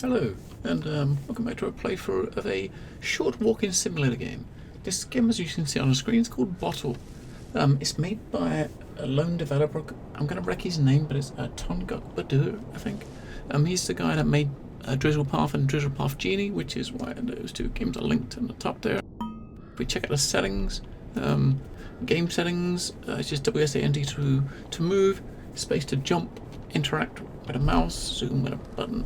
Hello, and welcome back to a playthrough of a short walking simulator game. This game, as you can see on the screen, is called Bottle. It's made by a lone developer. I'm going to wreck his name, but it's Tonguk Badur, I think. He's the guy that made Drizzlepath and Drizzlepath Genie, which is why those two games are linked in the top there. If we check out the settings, game settings, it's just WSAND to move, space to jump, interact with a mouse, zoom with a button,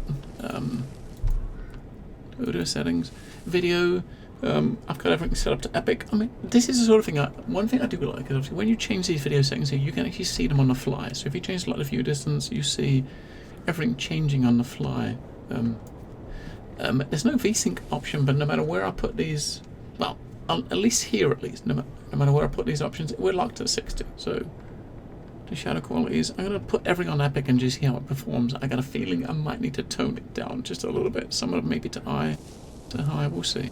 audio settings, video. I've got everything set up to epic. I mean, this is the sort of thing. One thing I do like is obviously when you change these video settings here, you can actually see them on the fly. So if you change the view distance, you see everything changing on the fly. There's no VSync option, but no matter where I put these, well, at least here at least, no matter where I put these options, we're locked at 60. So the shadow qualities, I'm going to put everything on epic and just see how it performs. I got a feeling I might need to tone it down just a little bit. Some of them maybe to high, we'll see.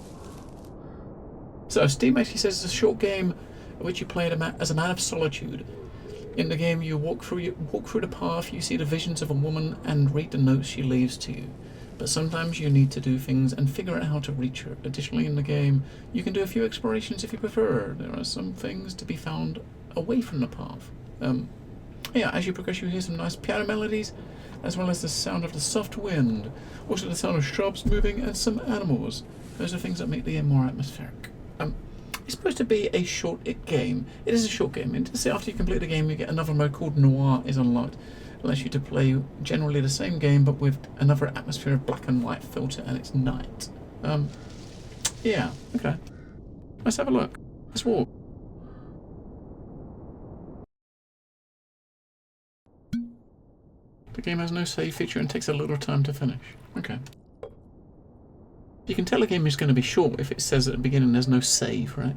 So Steam actually says it's a short game in which you play as a man of solitude. In the game, you walk through the path, you see the visions of a woman and read the notes she leaves to you. But sometimes you need to do things and figure out how to reach her. Additionally, in the game, you can do a few explorations if you prefer. There are some things to be found away from the path. Yeah, as you progress, you hear some nice piano melodies, as well as the sound of the soft wind, also the sound of shrubs moving and some animals. Those are things that make the game more atmospheric. It's supposed to be a short game. It is a short game. And to say after you complete the game, you get another mode called Noir is unlocked. It allows you to play generally the same game, but with another atmosphere of black and white filter, and it's night. Yeah, okay. Let's have a look. Let's walk. The game has no save feature and takes a little time to finish. Okay. You can tell a game is going to be short if it says at the beginning there's no save, right?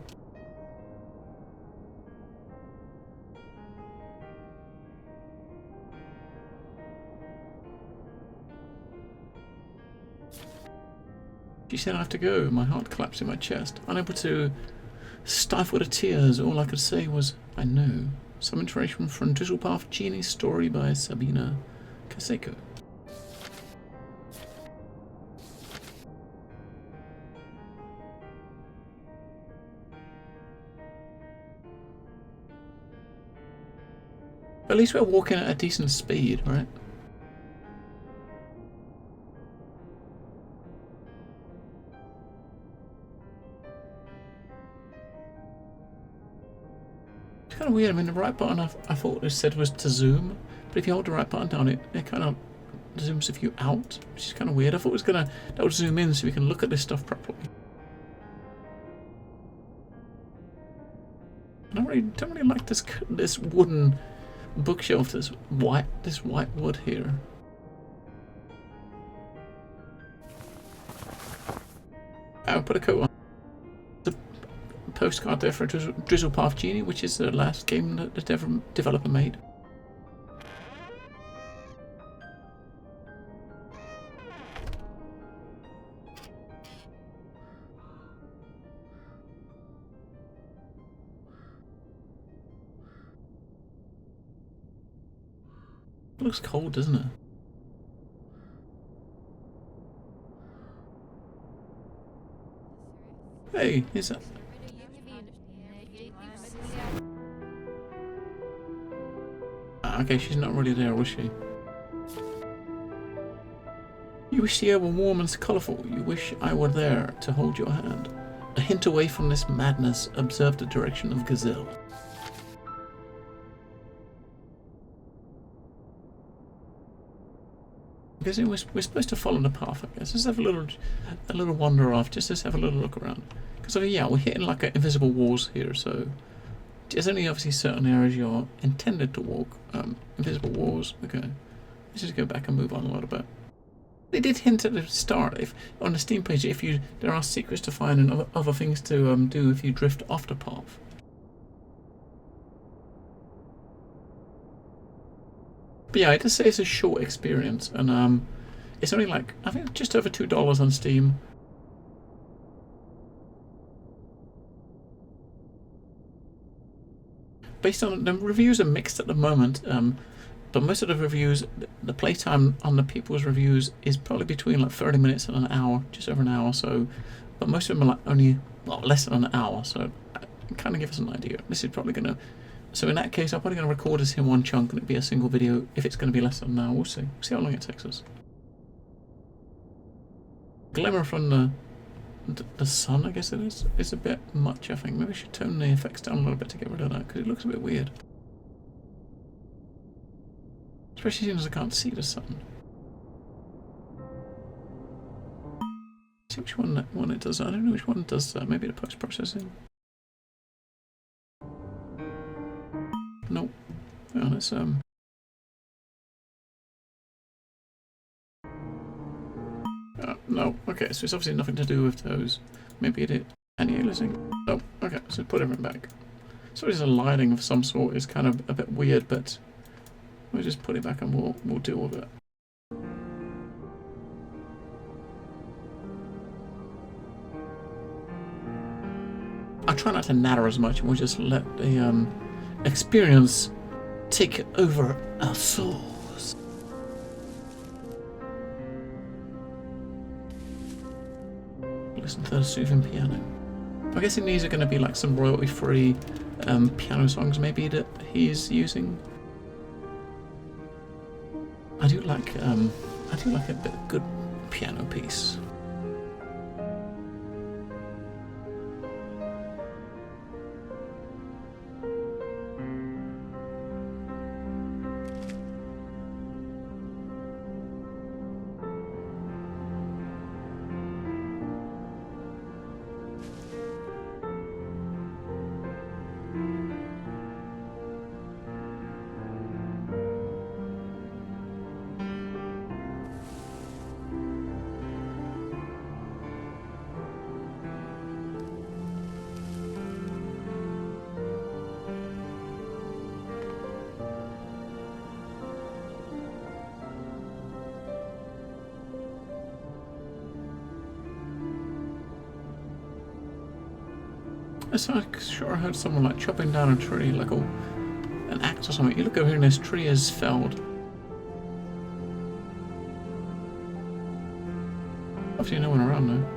She said I have to go. My heart collapsed in my chest. Unable to stifle the tears, all I could say was, I know. Some information from Drizzlepath Genie's story by Sabina Kaseko. At least we're walking at a decent speed, right? It's kind of weird. I mean, the right button I thought it said was to zoom, but if you hold the right button down, it kind of zooms a view out, which is kind of weird. I thought it was that would zoom in so we can look at this stuff properly. I don't really like this wooden bookshelf, this white wood here. I'll put a coat on. The postcard there for Drizzlepath Genie, which is the last game that the developer made. It looks cold, doesn't it? Hey, is that? Okay, she's not really there, was she? You wish the air were warm and colourful. You wish I were there to hold your hand. A hint away from this madness, observe the direction of Gazelle. Because we're supposed to follow the path, I guess. Let's have a little wander off, just let's have a little look around. Because yeah, we're hitting like invisible walls here, so there's only obviously certain areas you're intended to walk. Invisible walls. Okay, let's just go back and move on a little bit. They did hint at the start, if on the Steam page, there are secrets to find and other things to do if you drift off the path. But yeah, I just say it's a short experience, and it's only like, I think just over $2 on Steam. Based on the reviews are mixed at the moment. But most of the reviews, the playtime on the people's reviews is probably between like 30 minutes and an hour, just over an hour. So, but most of them are like only less than an hour. So, kind of give us an idea. This is probably gonna. So in that case, I'm probably gonna record this in one chunk and it'll be a single video. If it's gonna be less than an hour, we'll see. We'll see how long it takes us. Glimmer from the sun, I guess it is a bit much. I think maybe I should tone the effects down a little bit to get rid of that because it looks a bit weird. Especially since I can't see the sun. See which one it does. I don't know which one does that. Maybe the post-processing. Nope. Hang on, it's no. Okay, so it's obviously nothing to do with those. Maybe it anti-aliasing. Oh, okay. So put everything back. So it's a lighting of some sort. It's kind of a bit weird, but we'll just put it back and we'll deal with it. I try not to natter as much, and we'll just let the experience take over our souls. Listen to the soothing piano. I'm guessing these are going to be like some royalty-free piano songs, maybe that he's using. I do like a bit good piano piece. I'm sure I heard someone like chopping down a tree, like an axe or something. You look over here and this tree is felled. Obviously no one around though.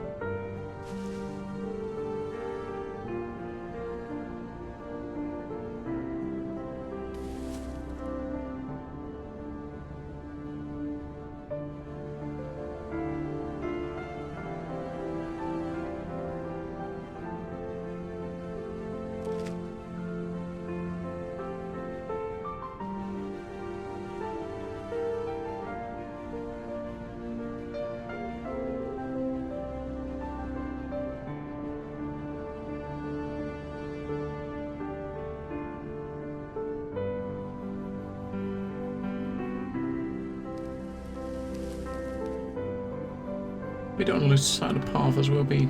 We don't want to lose sight of the path as we'll be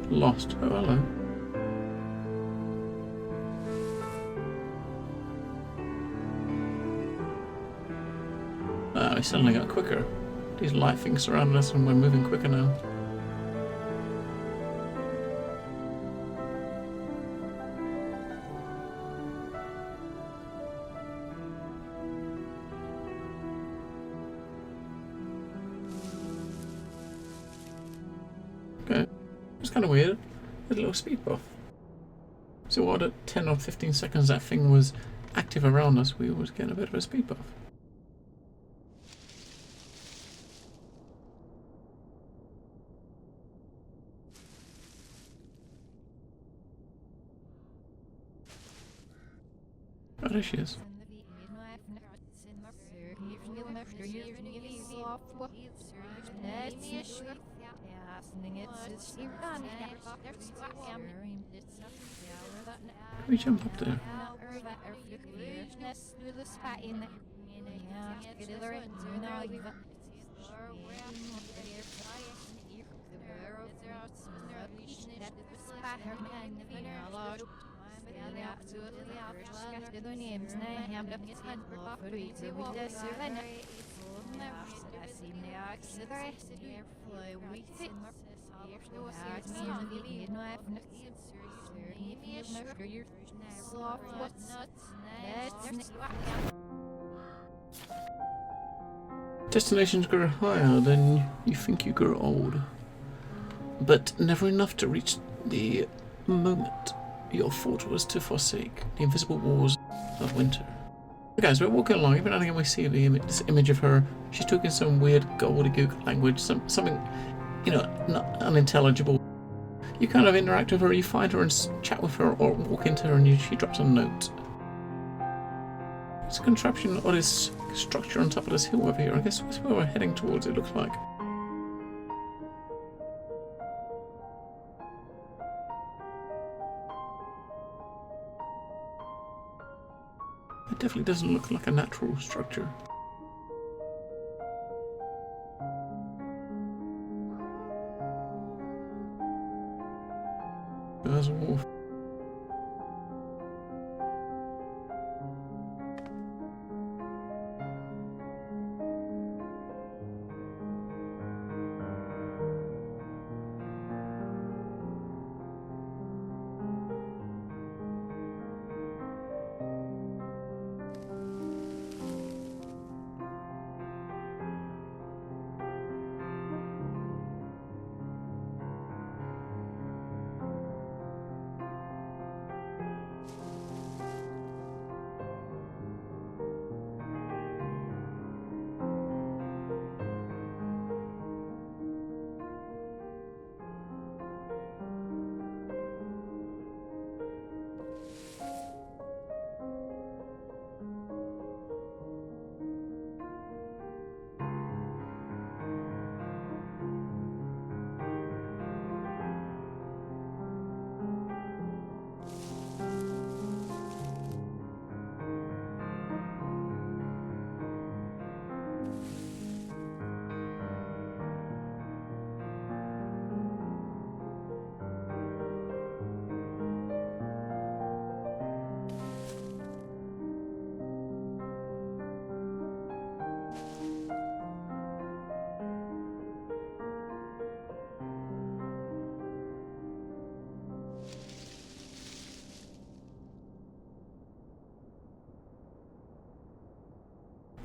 lost. Oh, hello. We suddenly got quicker. These light things surrounding us and we're moving quicker now. Okay. It's kind of weird. A little speed buff. So what, at 10 or 15 seconds that thing was active around us, we was getting a bit of a speed buff. Oh, there she is. Can we jump up there? Destinations grow higher than you think you grow old, but never enough to reach the moment you're forced to forsake the invisible walls of winter. Okay, so we're walking along. Every now and again we see this image of her. She's talking some weird gobbledygook language, something, you know, not unintelligible. You kind of interact with her, you find her and chat with her, or walk into her and she drops a note. It's a contraption or this structure on top of this hill over here. I guess that's where we're heading towards, it looks like. It definitely doesn't look like a natural structure. There's a wolf.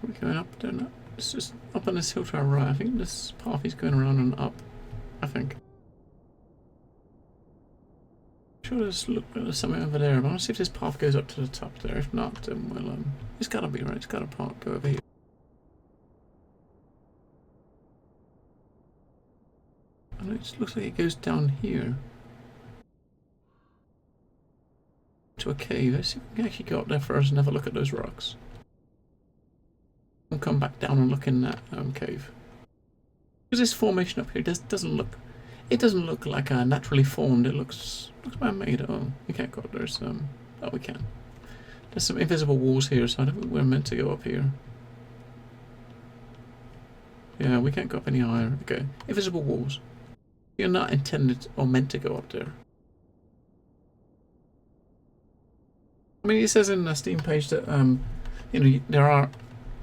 We're going up, don't know. It's just up on this hill to our right. I think this path is going around and up. I think. Sure, there's something over there. But I want to see if this path goes up to the top there. If not, then we'll it's gotta be right. It's gotta go over here. And it looks like it goes down here to a cave. Let's see if we can actually go up there first and have a look at those rocks. We'll come back down and look in that cave. Because this formation up here doesn't look like naturally formed. It looks man-made. Oh, we can't go up there. Oh, we can. There's some invisible walls here, so I don't think we're meant to go up here. Yeah, we can't go up any higher. Okay, invisible walls. You're not intended or meant to go up there. I mean, it says in the Steam page that you know,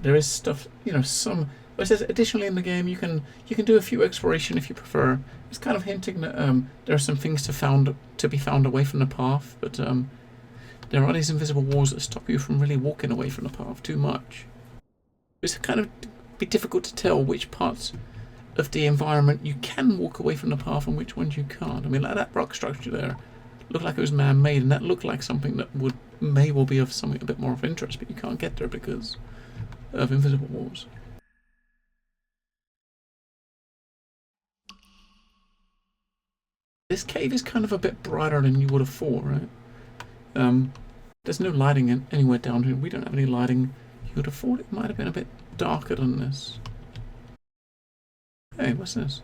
there is stuff, you know, some. But it says additionally in the game you can do a few exploration if you prefer. It's kind of hinting that there are some things to be found away from the path, but there are these invisible walls that stop you from really walking away from the path too much. It's kind of be difficult to tell which parts of the environment you can walk away from the path and which ones you can't. I mean, like that rock structure there looked like it was man-made, and that looked like something that may well be of something a bit more of interest, but you can't get there because of invisible walls. This cave is kind of a bit brighter than you would have thought, right? There's no lighting anywhere down here. We don't have any lighting. You would have thought it might have been a bit darker than this. Hey, what's this?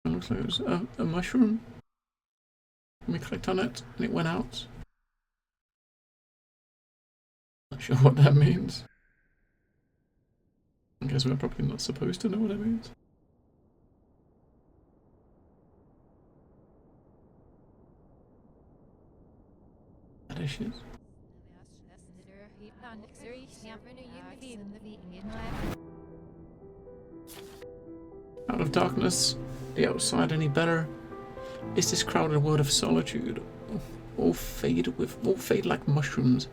It looks like it was a mushroom. And we clicked on it and it went out. Not sure what that means. I guess we're probably not supposed to know what it means. Dishes. Out of darkness, the outside any better? is this crowded world of solitude. All fade like mushrooms.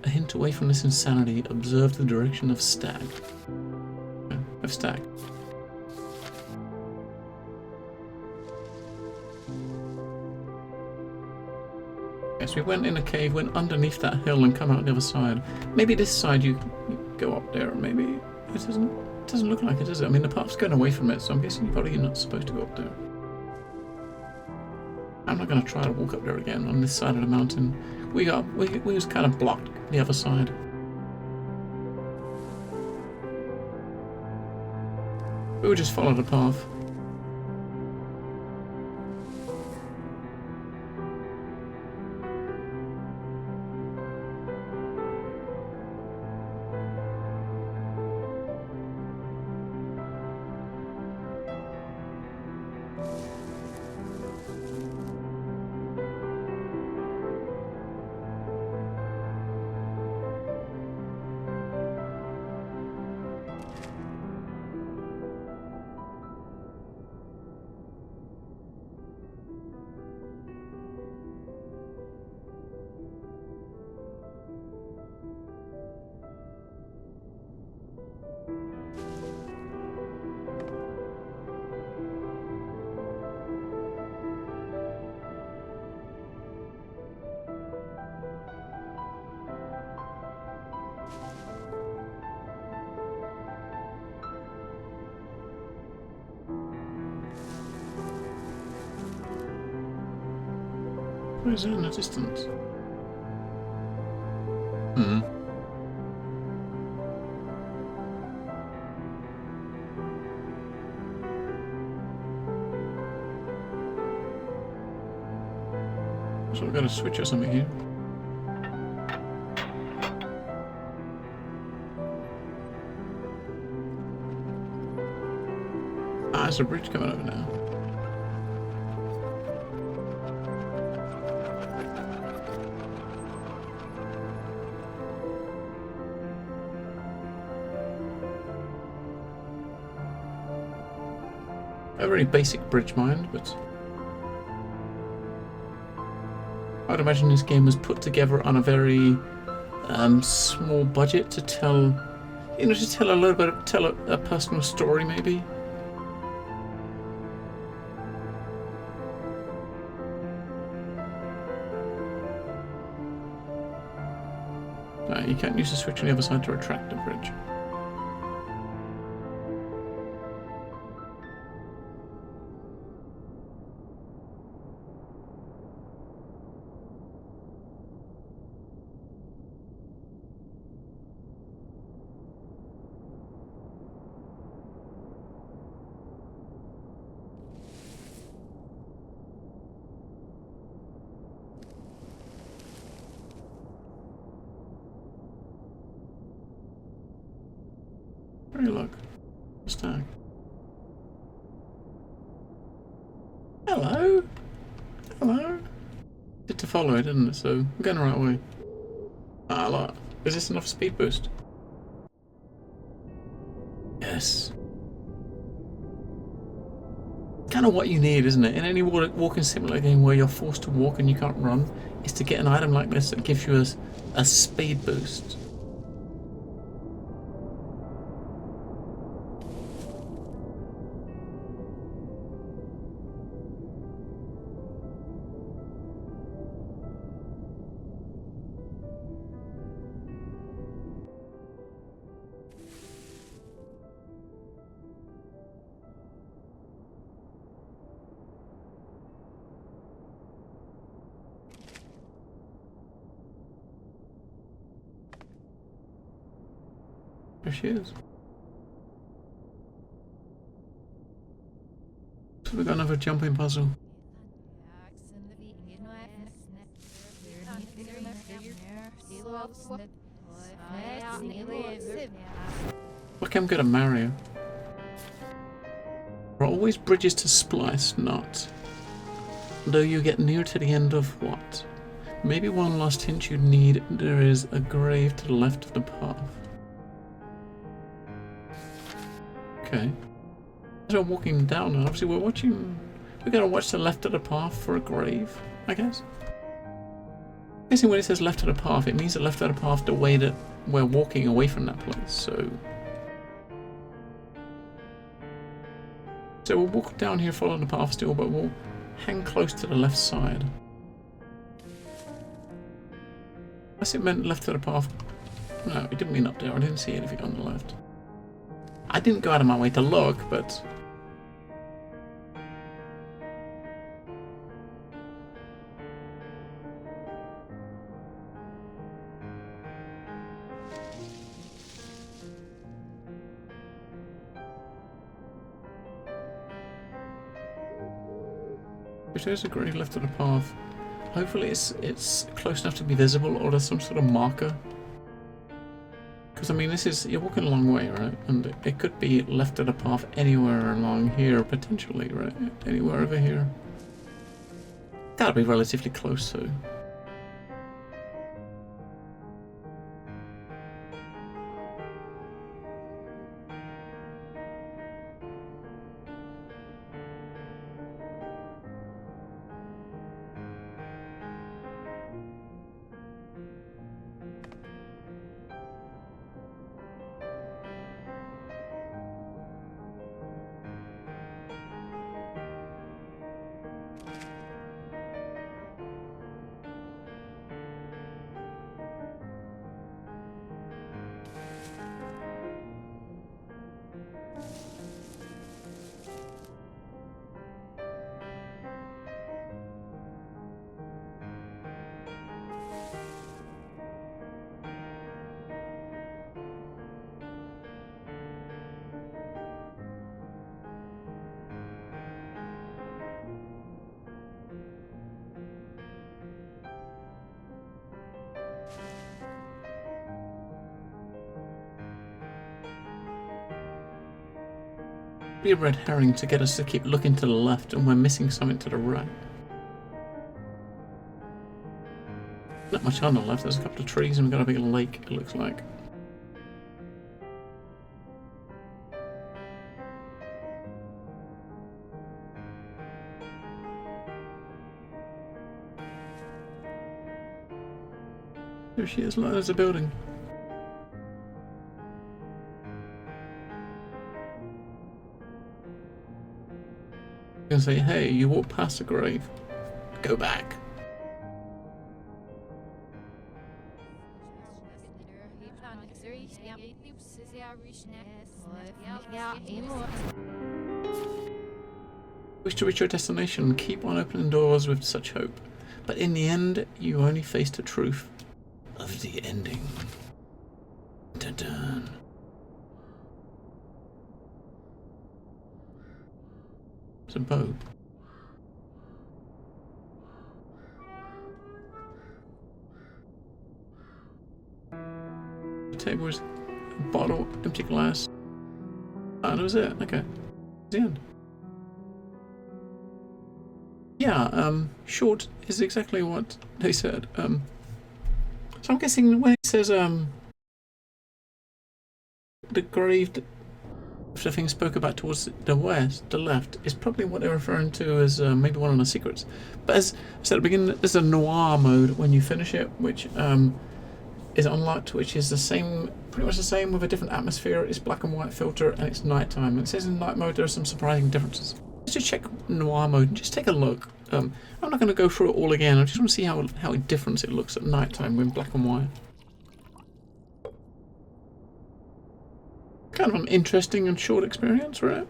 A hint away from this insanity, observe the direction of stag. Of stag. Yes, we went in a cave, went underneath that hill and come out the other side. Maybe this side you go up there, maybe it doesn't look like it, does it? I mean, the path's going away from it, so I'm guessing you're probably not supposed to go up there. I'm not going to try to walk up there again on this side of the mountain. We was kind of blocked the other side. We would just follow the path. What is that in the distance? So we've got to switch or something here. Ah, there's a bridge coming over now. A very basic bridge mind, but I'd imagine this game was put together on a very small budget to tell, to tell a little bit, tell a personal story maybe. You can't use the switch on the other side to retract the bridge. Hey, look. Stag. Hello. Hello. Did to follow it, didn't it? So I'm going the right way. Ah, look. Is this enough speed boost? Yes. Kind of what you need, isn't it? In any walking simulator game where you're forced to walk and you can't run, is to get an item like this that gives you a speed boost. There she is. So we've got another jumping puzzle. Look, I'm good at Mario. There are always bridges to splice, not. Though you get near to the end of what? Maybe one last hint you need, there is a grave to the left of the path. Okay. As we're walking down, and obviously we're watching We gotta watch the left of the path for a grave, I guess. I'm guessing when it says left of the path, it means the left of the path the way that we're walking away from that place, so we'll walk down here following the path still, but we'll hang close to the left side. Unless it meant left of the path. No, it didn't mean up there. I didn't see anything on the left. I didn't go out of my way to look, but if there's a grave left of the path, hopefully it's close enough to be visible, or there's some sort of marker. Because I mean, you're walking a long way, right? And it could be left of the path anywhere along here, potentially, right? Anywhere over here. Gotta be relatively close to. Be a red herring to get us to keep looking to the left, and we're missing something to the right. Not much on the left. There's a couple of trees and we've got a big lake, it looks like. There she is. Look, there's a building. And say, hey, you walk past the grave. Go back. Wish to reach your destination. Keep on opening doors with such hope. But in the end, you only face the truth of the ending. Dun dun. A boat. The table is a bottle, empty glass. Ah, that was it. Okay. The end. Yeah, short is exactly what they said. So I'm guessing when it says the grave the thing spoke about towards the west, the left, is probably what they're referring to as maybe one of the secrets. But as I said at the beginning, there's a noir mode when you finish it, which is unlocked, which is the same, pretty much the same with a different atmosphere. It's black and white filter and it's nighttime. It says in night mode there are some surprising differences. Let's just check noir mode and just take a look. I'm not going to go through it all again. I just want to see how different it looks at nighttime with black and white. Kind of an interesting and short experience, right?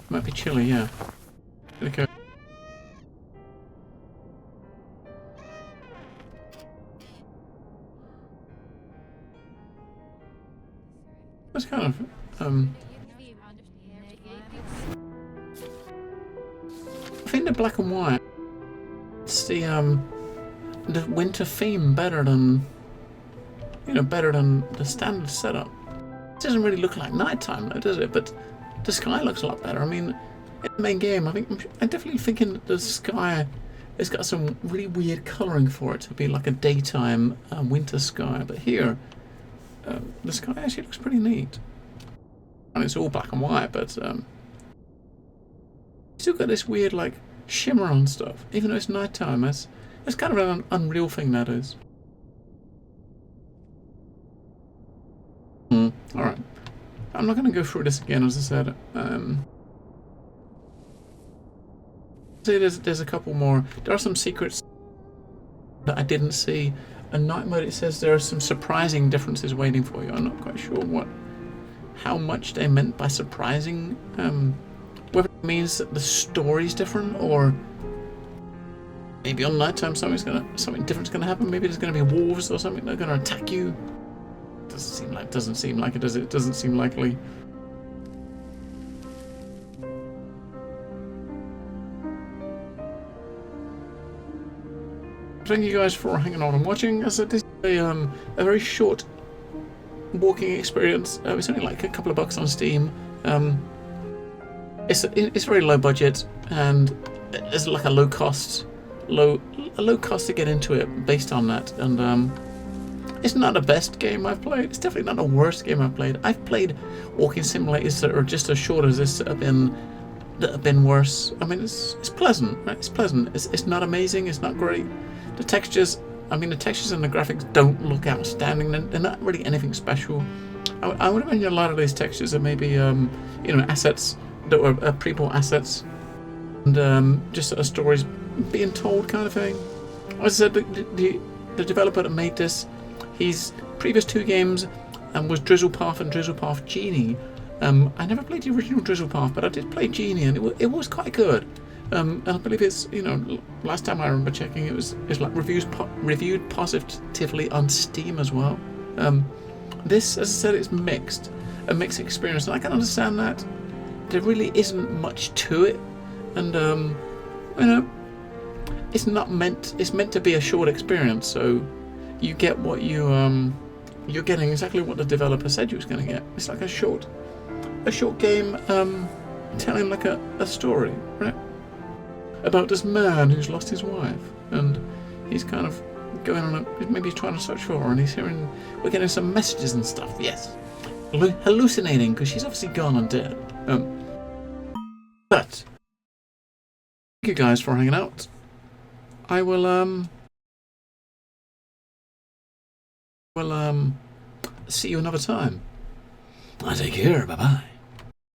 Might be chilly, yeah. Okay. That's kind of I think the black and white, it's the winter theme better than, you know, better than the standard setup. It doesn't really look like nighttime though, does it? But the sky looks a lot better. I mean, in the main game, I'm definitely thinking that the sky has got some really weird colouring for it to be like a daytime winter sky. But here, the sky actually looks pretty neat. And it's all black and white, but still got this weird like shimmer on stuff, even though it's nighttime. It's kind of an Unreal thing, that is. Alright. I'm not going to go through this again, as I said. See, there's a couple more. There are some secrets that I didn't see. In night mode, it says there are some surprising differences waiting for you. I'm not quite sure how much they meant by surprising. Whether it means that the story's different, or maybe on nighttime something different's gonna happen. Maybe there's gonna be wolves or something that are gonna attack you. Doesn't seem like it, does it? It doesn't seem likely. Thank you guys for hanging on and watching. As I said, this is a very short walking experience. It's only like a couple of bucks on Steam. It's very low budget, and it's like a low cost to get into it based on that. And it's not the best game I've played. It's definitely not the worst game I've played. I've played walking simulators that are just as short as this that have been worse. I mean, it's pleasant, right? It's pleasant. It's not amazing. It's not great. The textures and the graphics don't look outstanding. They're not really anything special. I would imagine a lot of these textures are maybe assets that were pre-bought assets, and just sort of stories being told kind of thing. As I said, the developer that made this, his previous two games was Drizzpath and Drizzpath Genie. I never played the original Drizzpath, but I did play Genie, and it was quite good. And I believe it's, last time I remember checking, it's like reviewed positively on Steam as well. This, as I said, it's a mixed experience, and I can understand that. There really isn't much to it, and it's meant to be a short experience, so you get what you're getting exactly what the developer said you was going to get. It's like a short game telling like a story, right? About this man who's lost his wife, and he's kind of going on maybe he's trying to search for her, and we're getting some messages and stuff. Yes, hallucinating, because she's obviously gone and dead. But thank you guys for hanging out. I will see you another time. I take care. Bye bye.